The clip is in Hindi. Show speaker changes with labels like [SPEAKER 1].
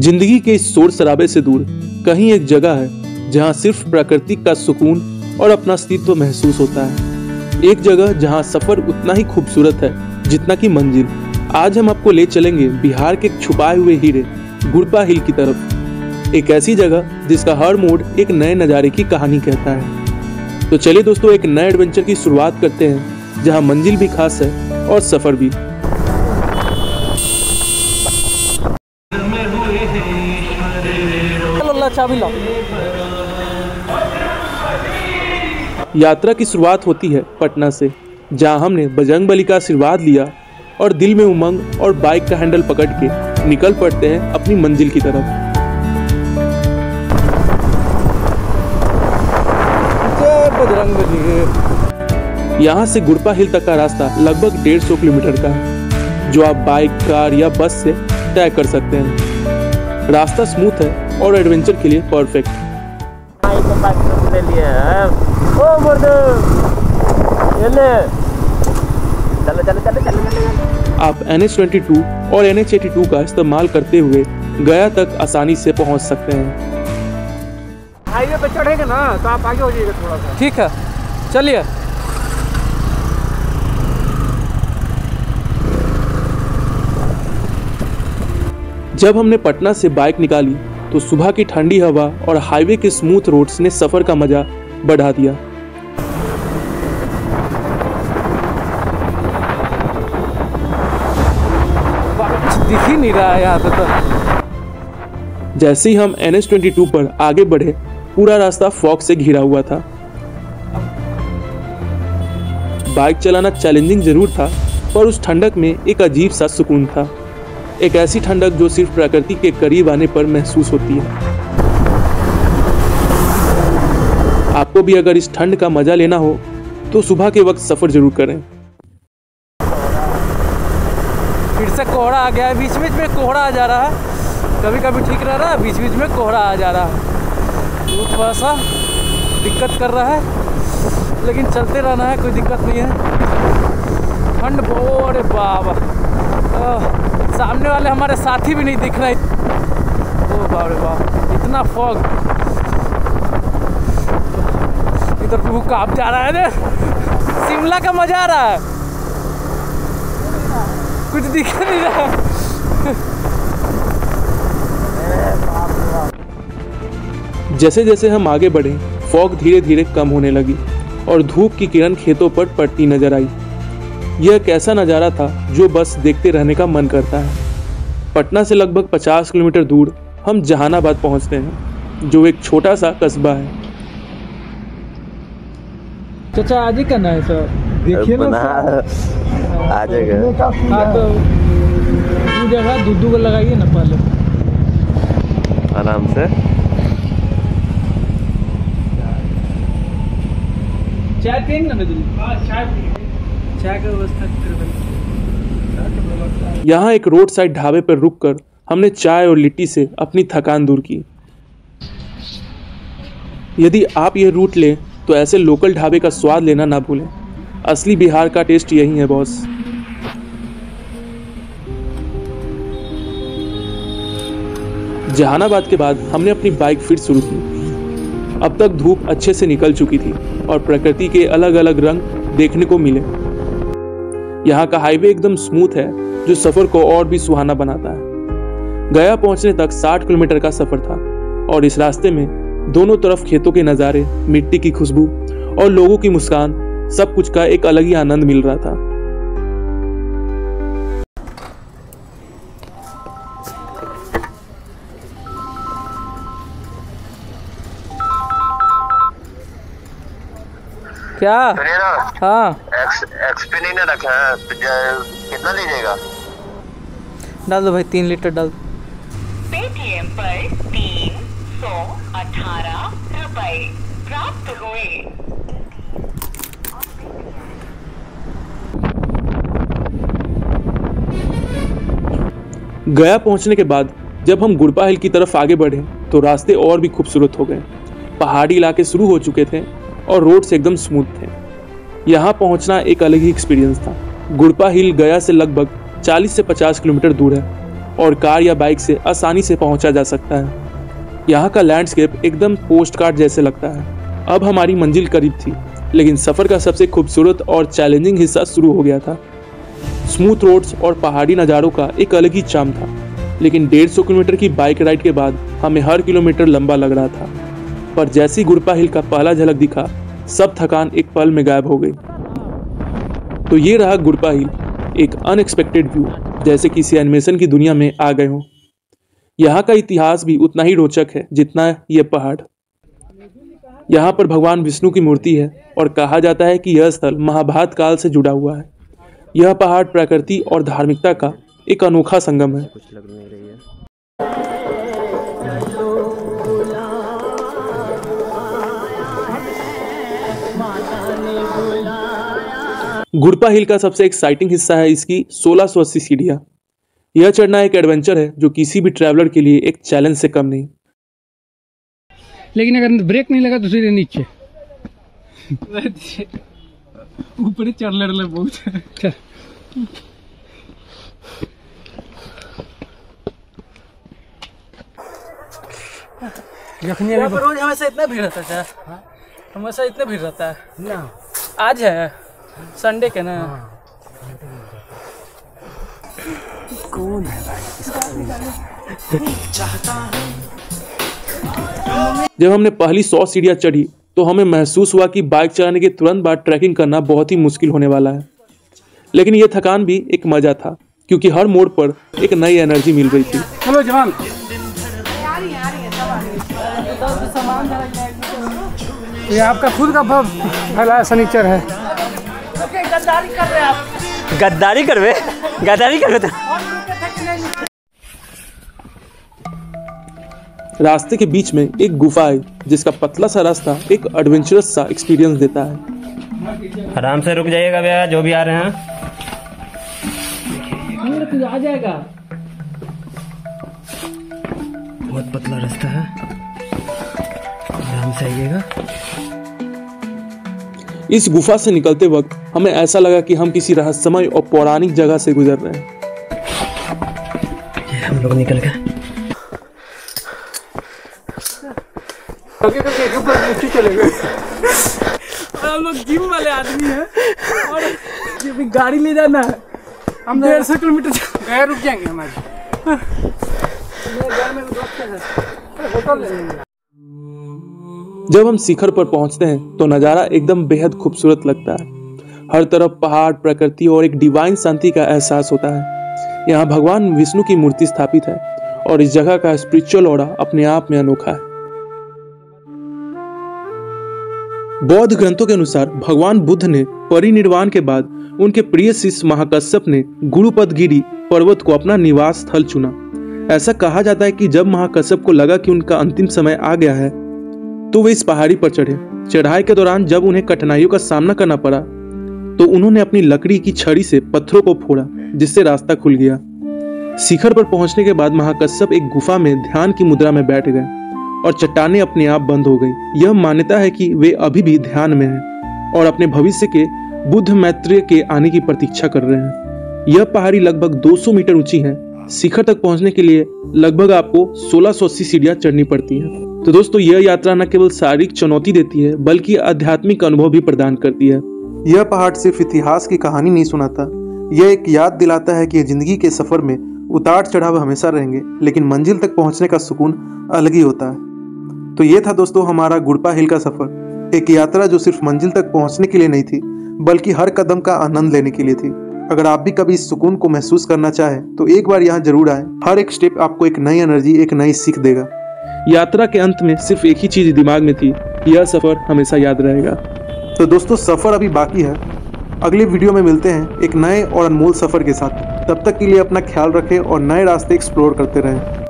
[SPEAKER 1] जिंदगी के इस शोर शराबे से दूर कहीं एक जगह है जहां सिर्फ प्रकृति का सुकून और अपना अस्तित्व महसूस होता है। एक जगह जहां सफर उतना ही खूबसूरत है जितना कि मंजिल। आज हम आपको ले चलेंगे बिहार के छुपाए हुए हीरे गुड़पा हिल की तरफ। एक ऐसी जगह जिसका हर मोड़ एक नए नज़ारे की कहानी कहता है। तो चलिए दोस्तों, एक नए एडवेंचर की शुरुआत करते हैं जहां मंजिल भी खास है और सफर भी। यात्रा की शुरुआत होती है पटना से, जहां हमने बजरंगबली का आशीर्वाद लिया और दिल में उमंग और बाइक का हैंडल पकड़ के निकल पड़ते हैं अपनी मंजिल की तरफ। यहाँ से गुड़पा हिल तक का रास्ता लगभग 150 किलोमीटर का है, जो आप बाइक, कार या बस से तय कर सकते हैं। रास्ता स्मूथ है और एडवेंचर के लिए परफेक्ट। आप NH22 और NH82 का इस्तेमाल करते हुए गया तक आसानी से पहुंच सकते हैं।
[SPEAKER 2] हाईवे पे चढ़ेंगे ना तो आप आगे हो जाइएगा थोड़ा सा। ठीक है, चलिए।
[SPEAKER 1] जब हमने पटना से बाइक निकाली तो सुबह की ठंडी हवा और हाईवे के स्मूथ रोड्स ने सफर का मजा बढ़ा दिया।
[SPEAKER 2] दिख ही नहीं रहा है यहाँ तो।
[SPEAKER 1] जैसे ही हम NH22 पर आगे बढ़े, पूरा रास्ता फॉग से घिरा हुआ था। बाइक चलाना चैलेंजिंग जरूर था, पर उस ठंडक में एक अजीब सा सुकून था। एक ऐसी ठंडक जो सिर्फ प्रकृति के करीब आने पर महसूस होती है। आपको भी अगर इस ठंड का मजा लेना हो तो सुबह के वक्त सफर जरूर करें।
[SPEAKER 2] फिर से कोहरा आ गया है, बीच बीच में कोहरा आ जा रहा है। कभी कभी ठीक रह रहा है, बीच बीच में कोहरा आ जा रहा है। तो थोड़ा सा दिक्कत कर रहा है, लेकिन चलते रहना है, कोई दिक्कत नहीं है। ठंड बहुत, अरे बाबा, सामने वाले हमारे साथी भी नहीं दिख रहे। ओ बाप रे बाप, इतना फॉग। इधर प्रभु कांप जा रहा है ना। शिमला का मजा आ रहा है, कुछ दिख नहीं रहा।
[SPEAKER 1] जैसे जैसे हम आगे बढ़े, फॉग धीरे धीरे कम होने लगी और धूप की किरण खेतों पर पड़ती नजर आई। यह एक ऐसा नज़ारा था जो बस देखते रहने का मन करता है। पटना से लगभग 50 किलोमीटर दूर हम जहानाबाद पहुंचते हैं, जो एक छोटा सा कस्बा है।
[SPEAKER 2] चाचा आज ही करना है सर, देखिए ना
[SPEAKER 3] आ जाएगा।
[SPEAKER 2] हाँ तो जगह दूध को लगाइए ना पहले,
[SPEAKER 3] आराम से।
[SPEAKER 2] चाय पियेंगे ना दूध? हाँ, चाय का व्यवस्था।
[SPEAKER 1] यहाँ एक रोड साइड ढाबे पर रुककर हमने चाय और लिट्टी से अपनी थकान दूर की। यदि आप यह रूट लें तो ऐसे लोकल ढाबे का स्वाद लेना ना भूलें। असली बिहार का टेस्ट यही है बॉस। जहानाबाद के बाद हमने अपनी बाइक फिर शुरू की। अब तक धूप अच्छे से निकल चुकी थी और प्रकृति के अलग अलग रंग देखने को मिले। यहाँ का हाईवे एकदम स्मूथ है, जो सफर को और भी सुहाना बनाता है। गया पहुंचने तक 60 किलोमीटर का सफर था और इस रास्ते में दोनों तरफ खेतों के नज़ारे, मिट्टी की खुशबू और लोगों की मुस्कान, सब कुछ का एक अलग ही आनंद मिल रहा था।
[SPEAKER 2] क्या? हाँ,
[SPEAKER 3] एक्सपी नहीं ना रखा है, कितना लीजिएगा?
[SPEAKER 2] डाल दो भाई, 3 लीटर डाल।
[SPEAKER 4] पेटीएम पर 318 रुपए प्राप्त हुए।
[SPEAKER 1] गया पहुंचने के बाद जब हम गुड़पा हिल की तरफ आगे बढ़े तो रास्ते और भी खूबसूरत हो गए। पहाड़ी इलाके शुरू हो चुके थे और रोड्स एकदम स्मूथ थे। यहाँ पहुंचना एक अलग ही एक्सपीरियंस था। गुड़पा हिल गया से लगभग 40 से 50 किलोमीटर दूर है और कार या बाइक से आसानी से पहुंचा जा सकता है। यहाँ का लैंडस्केप एकदम पोस्ट कार्ड जैसे लगता है। अब हमारी मंजिल करीब थी, लेकिन सफ़र का सबसे खूबसूरत और चैलेंजिंग हिस्सा शुरू हो गया था। स्मूथ रोड्स और पहाड़ी नज़ारों का एक अलग ही चार्म था, लेकिन 150 किलोमीटर की बाइक राइड के बाद हमें हर किलोमीटर लंबा लग रहा था। पर जैसी गुरपा हिल का पहला झलक दिखा, सब थकान एक पल में गायब हो गई। तो ये रहा गुरपा हिल, एक अनएक्सपेक्टेड व्यू, जैसे किसी एनिमेशन की दुनिया में आ गए हों। यहाँ का इतिहास भी उतना ही रोचक है जितना ये पहाड़। यहाँ पर भगवान विष्णु की मूर्ति है और कहा जाता है कि यह स्थल महाभारत काल से जुड़ा हुआ है। यह पहाड़ प्रकृति और धार्मिकता का एक अनोखा संगम है। गुरपा हिल का सबसे एक्साइटिंग हिस्सा है इसकी 1680 सीढ़ियाँ। यह चढ़ना एक एडवेंचर है जो किसी भी ट्रैवलर के लिए एक चैलेंज से कम नहीं।
[SPEAKER 2] लेकिन अगर ब्रेक नहीं लगा तो सीधे नीचे ऊपर ही चढ़ ले बहुत। रोज हमेशा इतना भीड़ रहता है, हमेशा इतना भीड़ रहता है ना। आज है संडे के ना। कौन है भाई?
[SPEAKER 1] जब हमने पहली 100 सीढ़ियाँ चढ़ी तो हमें महसूस हुआ कि बाइक चलाने के तुरंत बाद ट्रैकिंग करना बहुत ही मुश्किल होने वाला है। लेकिन यह थकान भी एक मजा था, क्योंकि हर मोड़ पर एक नई एनर्जी मिल रही थी।
[SPEAKER 2] हेलो जवान, ये आपका खुद का फैला सनीचर है। गद्दारी कर रहे आप? गद्दारी करवे
[SPEAKER 1] रास्ते के बीच में एक गुफा है जिसका पतला सा रास्ता एक एडवेंचरस सा एक्सपीरियंस देता है।
[SPEAKER 5] आराम से रुक जाइएगा भैया, जो भी आ रहे हैं।
[SPEAKER 2] आ जाएगा।
[SPEAKER 5] बहुत पतला रास्ता है, आराम से आइएगा।
[SPEAKER 1] इस गुफा से निकलते वक्त हमें ऐसा लगा कि हम किसी रहस्यमय और पौराणिक जगह से गुजर रहे हैं।
[SPEAKER 5] हम लोग निकल गए।
[SPEAKER 2] चले गए। हम लोग जिम वाले आदमी हैं और ये भी गाड़ी ले जाना है। हम 150 किलोमीटर रुक जाएंगे हमारे।
[SPEAKER 1] जब हम शिखर पर पहुंचते हैं तो नज़ारा एकदम बेहद खूबसूरत लगता है। हर तरफ पहाड़, प्रकृति और एक डिवाइन शांति का एहसास होता है। यहाँ भगवान विष्णु की मूर्ति स्थापित है और इस जगह का स्पिरिचुअल ऑरा अपने आप में अनोखा है। बौद्ध ग्रंथों के अनुसार भगवान बुद्ध ने परिनिर्वाण के बाद उनके प्रिय शिष्य महाकश्यप ने गुरुपदगिरी पर्वत को अपना निवास स्थल चुना। ऐसा कहा जाता है कि जब महाकश्यप को लगा कि उनका अंतिम समय आ गया है तो वे इस पहाड़ी पर चढ़े। चढ़ाई के दौरान जब उन्हें कठिनाइयों का सामना करना पड़ा तो उन्होंने अपनी लकड़ी की छड़ी से पत्थरों को फोड़ा, जिससे रास्ता खुल गया। शिखर पर पहुंचने के बाद महाकश्यप एक गुफा में ध्यान की मुद्रा में बैठ गए और चट्टानें अपने आप बंद हो गई। यह मान्यता है कि वे अभी भी ध्यान में हैं और अपने भविष्य के बुद्ध मैत्रेय के आने की प्रतीक्षा कर रहे हैं। यह पहाड़ी लगभग 200 मीटर ऊंची है। शिखर तक पहुंचने के लिए लगभग आपको 1680 सीढ़ियां चढ़नी पड़ती हैं। तो दोस्तों, यह यात्रा न केवल शारीरिक चुनौती देती है बल्कि आध्यात्मिक अनुभव भी प्रदान करती है। यह पहाड़ सिर्फ इतिहास की कहानी नहीं सुनाता, यह एक याद दिलाता है कि जिंदगी के सफर में उतार चढ़ाव हमेशा रहेंगे, लेकिन मंजिल तक पहुंचने का सुकून अलग ही होता है। तो ये था दोस्तों हमारा गुरपा हिल का सफर, एक यात्रा जो सिर्फ मंजिल तक पहुंचने के लिए नहीं थी बल्कि हर कदम का आनंद लेने के लिए थी। अगर आप भी कभी इस सुकून को महसूस करना चाहें तो एक बार यहाँ जरूर आएं। हर एक स्टेप आपको एक नई एनर्जी, एक नई सीख देगा। यात्रा के अंत में सिर्फ एक ही चीज दिमाग में थी, यह सफर हमेशा याद रहेगा। तो दोस्तों, सफर अभी बाकी है। अगले वीडियो में मिलते हैं एक नए और अनमोल सफर के साथ। तब तक के लिए अपना ख्याल रखें और नए रास्ते एक्सप्लोर करते रहें।